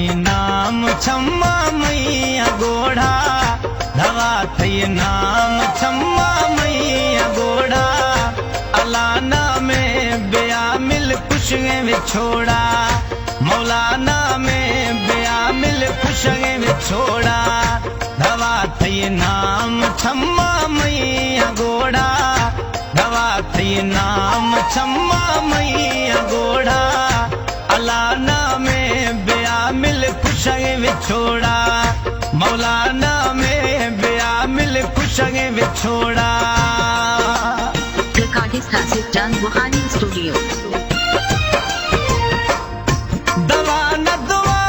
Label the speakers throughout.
Speaker 1: थई नाम छम्मा मैया गोढ़ा धवा थई नाम छम्मा मैया गोढ़ा अलाना में बेया मिल खुशगे विछोड़ा मौलाना में बेया मिल खुशगे विछोड़ा धवा थई नाम छम्मा मैया गोढ़ा धवा थई नाम छम्मा मैया गोढ़ा अलाना में बेया मिल खुशगे विछोड़ा मौलाना में बेया मिल खुशगे विछोड़ा।
Speaker 2: Recorded classic done Buhari Studio.
Speaker 1: दवा न दुआ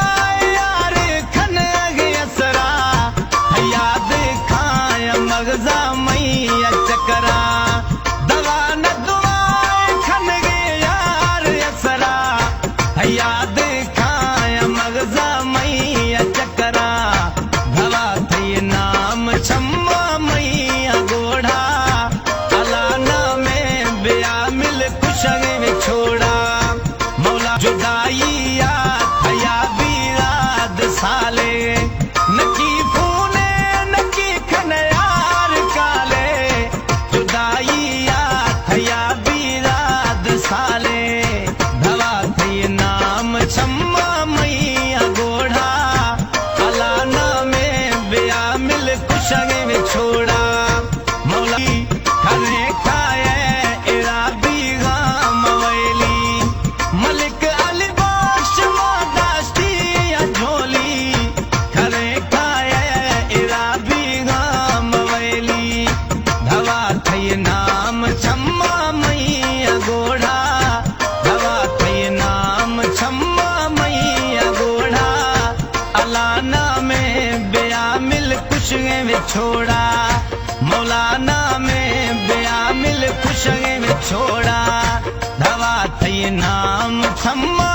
Speaker 1: यार खन अगे असरा याद खाय मगजा मैया चकरा दवा न दुआ खन गे यार असरा याद खाय मगजा मैया चकरा धवा थई नाम छम्मा मैया गोढ़ा अलाना में बेया मिल खुशगे विछोड़ा मौला जुदाई साले नकी फूने नकी खनयार काले जुदाई थया बीराद साले धवा थई नाम छम्मा मैया गोढ़ा अलाना में बेया मिल खुशगे विछोड़ा मौला खने खाए इरा बीगा मवैली मलिक अली बख्श मोदास्ती झोली खरे खाए इरा बीगा मवैली धवा थई नाम छम्मा मैया गोढ़ा धवा थई नाम छम्मा मैया गोढ़ा अलाना में बेया मिल खुशगे विछोड़ा मौलाना में बेया मिल खुशगे विछोड़ा धवा थई नाम छम्मा